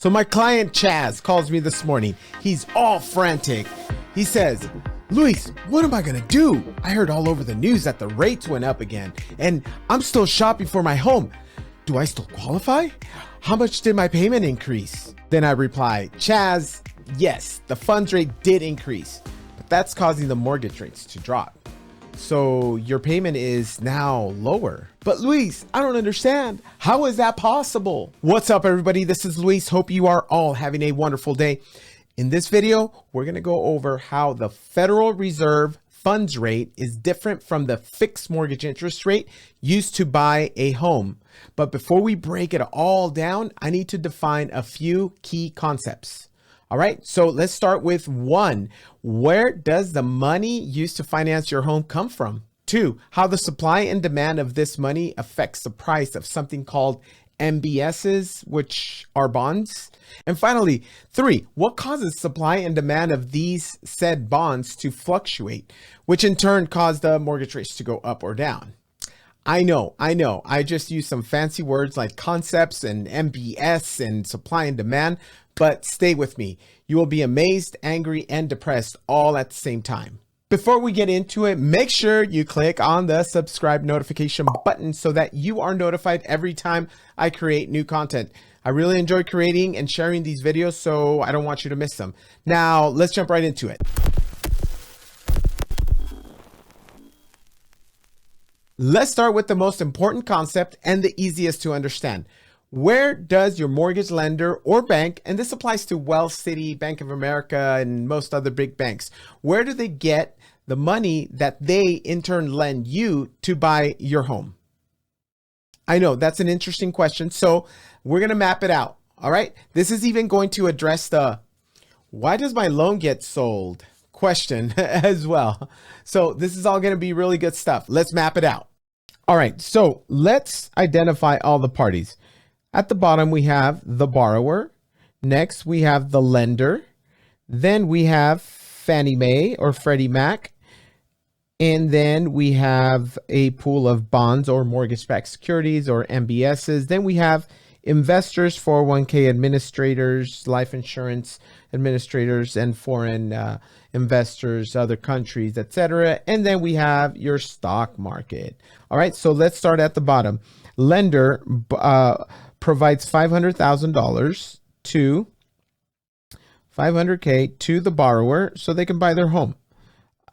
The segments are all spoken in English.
So my client Chaz calls me this morning. He's all frantic. He says, Luis, what am I gonna do? I heard all over the news that the rates went up again and I'm still shopping for my home. Do I still qualify? How much did my payment increase? Then I reply, Chaz, yes, the funds rate did increase, but that's causing the mortgage rates to drop. So your payment is now lower. But Luis, I don't understand. How is that possible? What's up, everybody? This is Luis. Hope you are all having a wonderful day. In this video, we're going to go over how the Federal Reserve funds rate is different from the fixed mortgage interest rate used to buy a home. But before we break it all down, I need to define a few key concepts. All right, so let's start with 1. Where does the money used to finance your home come from? 2, how the supply and demand of this money affects the price of something called NMLS, which are bonds. And finally, 3, what causes supply and demand of these said bonds to fluctuate, which in turn cause the mortgage rates to go up or down. I know. I just used some fancy words like concepts and NMLS and supply and demand, but stay with me. You will be amazed, angry, and depressed all at the same time. Before we get into it, make sure you click on the subscribe notification button so that you are notified every time I create new content. I really enjoy creating and sharing these videos, so I don't want you to miss them. Now, let's jump right into it. Let's start with the most important concept and the easiest to understand. Where does your mortgage lender or bank, and this applies to Wells City, Bank of America, and most other big banks, where do they get the money that they in turn lend you to buy your home? I know that's an interesting question, so we're going to map it out. All right. This is even going to address the why does my loan get sold question as well. So this is all going to be really good stuff. Let's map it out. All right. So let's identify all the parties. At the bottom, we have the borrower. Next, we have the lender. Then we have Fannie Mae or Freddie Mac. And then we have a pool of bonds or mortgage-backed securities or MBSs. Then we have investors, 401k administrators, life insurance administrators, and foreign investors, other countries, etc. And then we have your stock market. All right, so let's start at the bottom. Lender provides $500,000 to $500K to the borrower so they can buy their home.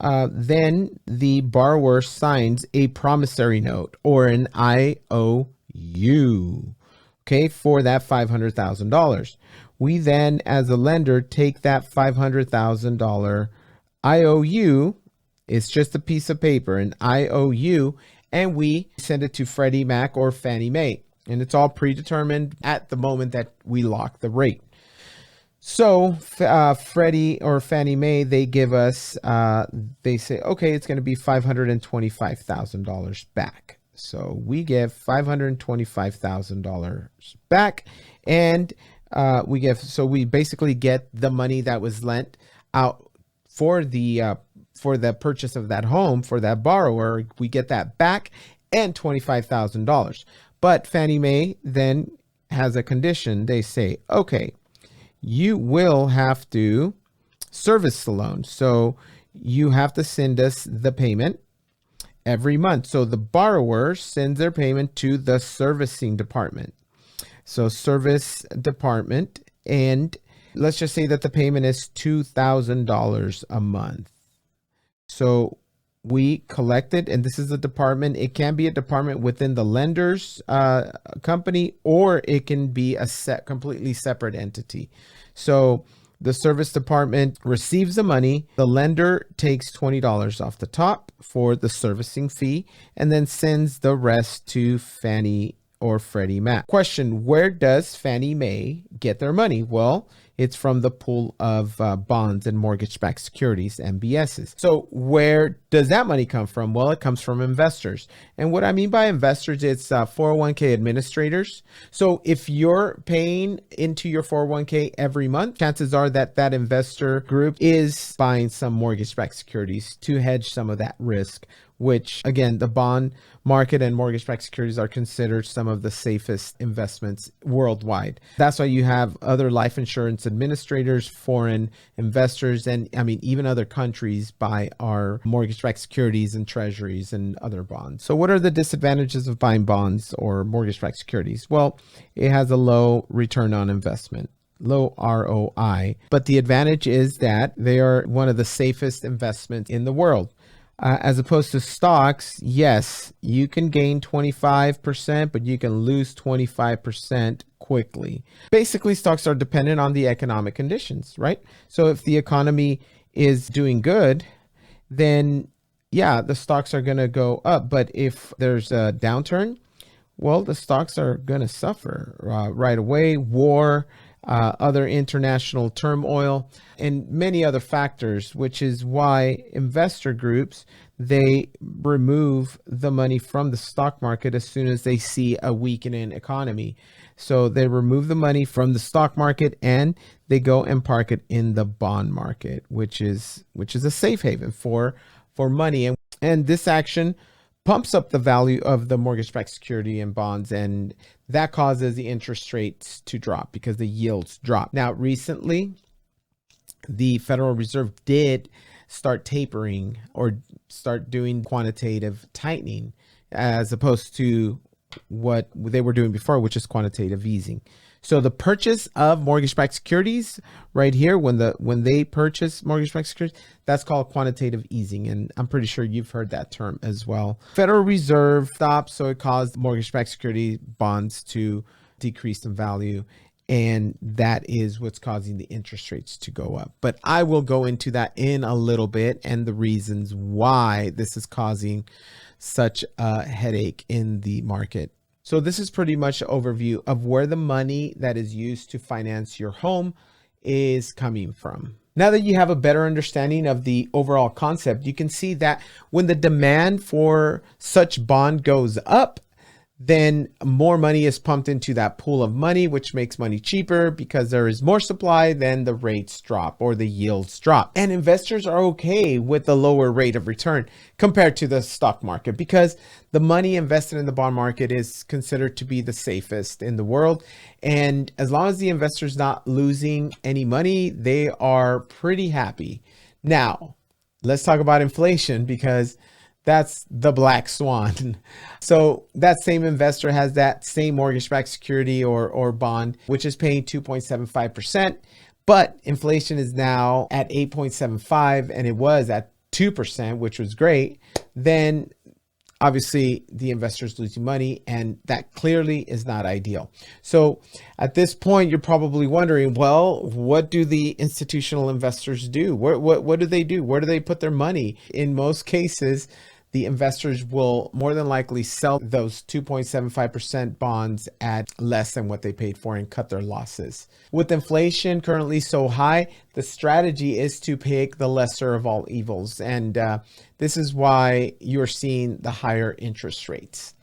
Then the borrower signs a promissory note or an IOU, okay, for that $500,000. We then, as a lender, take that $500,000 IOU, it's just a piece of paper, an IOU, and we send it to Freddie Mac or Fannie Mae. And it's all predetermined at the moment that we lock the rate. So Freddie or Fannie Mae, they give us, they say, okay, it's going to be $525,000 back. So we give $525,000 back, and we basically get the money that was lent out for the purchase of that home for that borrower. We get that back and $25,000. But Fannie Mae then has a condition. They say, okay, you will have to service the loan. So you have to send us the payment every month. So the borrower sends their payment to the servicing department. So service department, and let's just say that the payment is $2,000 a month. So we collect it, and this is a department. It can be a department within the lender's company, or it can be a completely separate entity. So the service department receives the money. The lender takes $20 off the top for the servicing fee, and then sends the rest to Fannie or Freddie Mac. Question, where does Fannie Mae get their money? Well, it's from the pool of bonds and mortgage-backed securities, MBSs. So where does that money come from? Well, it comes from investors. And what I mean by investors, it's 401k administrators. So if you're paying into your 401k every month, chances are that that investor group is buying some mortgage-backed securities to hedge some of that risk which again, the bond market and mortgage-backed securities are considered some of the safest investments worldwide. That's why you have other life insurance administrators, foreign investors, and I mean, even other countries buy our mortgage-backed securities and treasuries and other bonds. So what are the disadvantages of buying bonds or mortgage-backed securities? Well, it has a low return on investment, low ROI, but the advantage is that they are one of the safest investments in the world. As opposed to stocks, yes, you can gain 25%, but you can lose 25% quickly. Basically, stocks are dependent on the economic conditions, right? So if the economy is doing good, then yeah, the stocks are going to go up. But if there's a downturn, well, the stocks are going to suffer right away. War, other international turmoil, and many other factors, which is why investor groups, they remove the money from the stock market as soon as they see a weakening economy. So they remove the money from the stock market and they go and park it in the bond market, which is a safe haven for money. And this action pumps up the value of the mortgage-backed security and bonds, and that causes the interest rates to drop because the yields drop. Now, recently, the Federal Reserve did start tapering or start doing quantitative tightening as opposed to what they were doing before, which is quantitative easing. So the purchase of mortgage-backed securities right here, when they purchase mortgage-backed securities, that's called quantitative easing. And I'm pretty sure you've heard that term as well. Federal Reserve stopped, so it caused mortgage-backed security bonds to decrease in value. And that is what's causing the interest rates to go up. But I will go into that in a little bit and the reasons why this is causing such a headache in the market. So this is pretty much an overview of where the money that is used to finance your home is coming from. Now that you have a better understanding of the overall concept, you can see that when the demand for such bond goes up, then more money is pumped into that pool of money, which makes money cheaper because there is more supply, then the rates drop or the yields drop. And investors are okay with the lower rate of return compared to the stock market because the money invested in the bond market is considered to be the safest in the world. And as long as the investor's not losing any money, they are pretty happy. Now, let's talk about inflation because that's the black swan. So that same investor has that same mortgage-backed security or bond, which is paying 2.75%, but inflation is now at 8.75 and it was at 2%, which was great. Then obviously the investor's losing money and that clearly is not ideal. So at this point, you're probably wondering, well, what do the institutional investors do? What do they do? Where do they put their money? In most cases, the investors will more than likely sell those 2.75% bonds at less than what they paid for and cut their losses. With inflation currently so high, the strategy is to pick the lesser of all evils. And this is why you're seeing the higher interest rates.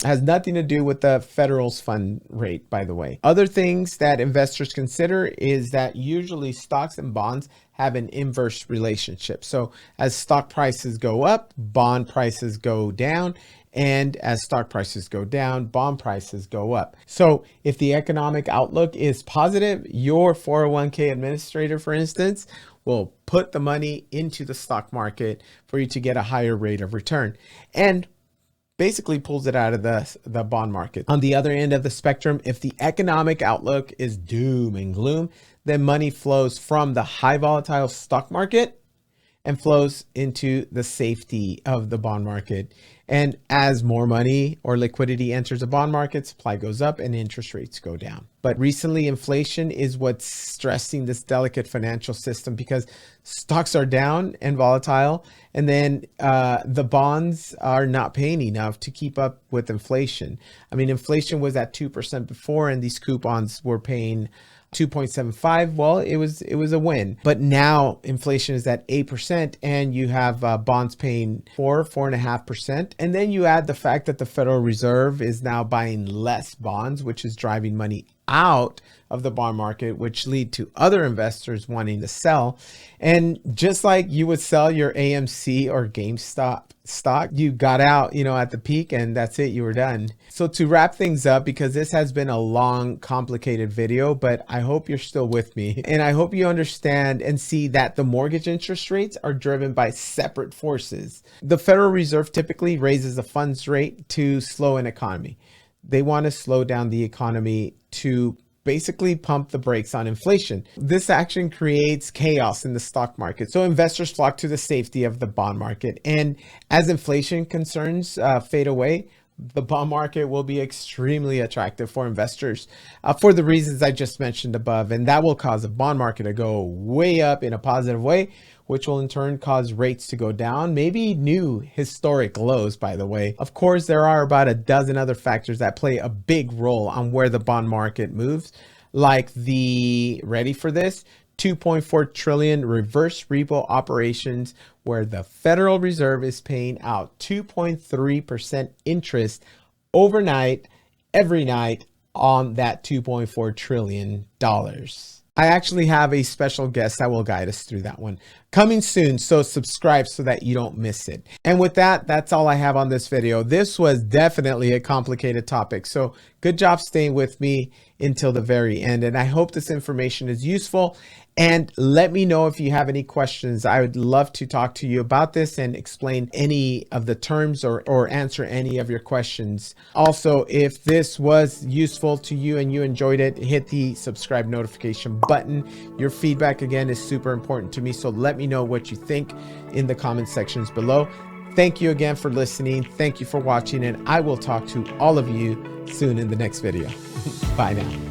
It has nothing to do with the federal's fund rate, by the way. Other things that investors consider is that usually stocks and bonds have an inverse relationship. So as stock prices go up, bond prices go down. And as stock prices go down, bond prices go up. So if the economic outlook is positive, your 401k administrator, for instance, will put the money into the stock market for you to get a higher rate of return. And basically pulls it out of the bond market. On the other end of the spectrum, if the economic outlook is doom and gloom, then money flows from the high volatile stock market and flows into the safety of the bond market. And as more money or liquidity enters the bond market, supply goes up and interest rates go down. But recently, inflation is what's stressing this delicate financial system because stocks are down and volatile, and then the bonds are not paying enough to keep up with inflation. I mean, inflation was at 2% before, and these coupons were paying 2.75. Well, it was a win, but now inflation is at 8% and you have bonds paying 4.5%. And then you add the fact that the Federal Reserve is now buying less bonds, which is driving money out of the bond market, which lead to other investors wanting to sell. And just like you would sell your AMC or GameStop stock, you got out, at the peak, and that's it, you were done. So to wrap things up, because this has been a long, complicated video, but I hope you're still with me. And I hope you understand and see that the mortgage interest rates are driven by separate forces. The Federal Reserve typically raises the funds rate to slow an economy. They want to slow down the economy to basically pump the brakes on inflation. This action creates chaos in the stock market. So investors flock to the safety of the bond market. And as inflation concerns fade away, the bond market will be extremely attractive for investors for the reasons I just mentioned above. And that will cause the bond market to go way up in a positive way, which will in turn cause rates to go down, maybe new historic lows, by the way. Of course, there are about a dozen other factors that play a big role on where the bond market moves, like the, ready for this, 2.4 trillion reverse repo operations, where the Federal Reserve is paying out 2.3% interest overnight, every night on that $2.4 trillion. I actually have a special guest that will guide us through that one coming soon, so subscribe so that you don't miss it. And with that, that's all I have on this video. This was definitely a complicated topic, so good job staying with me until the very end. And I hope this information is useful. And let me know if you have any questions. I would love to talk to you about this and explain any of the terms or answer any of your questions. Also, if this was useful to you and you enjoyed it, hit the subscribe notification button. Your feedback, again, is super important to me. So let me know what you think in the comment sections below. Thank you again for listening. Thank you for watching, and I will talk to all of you soon in the next video. Bye now.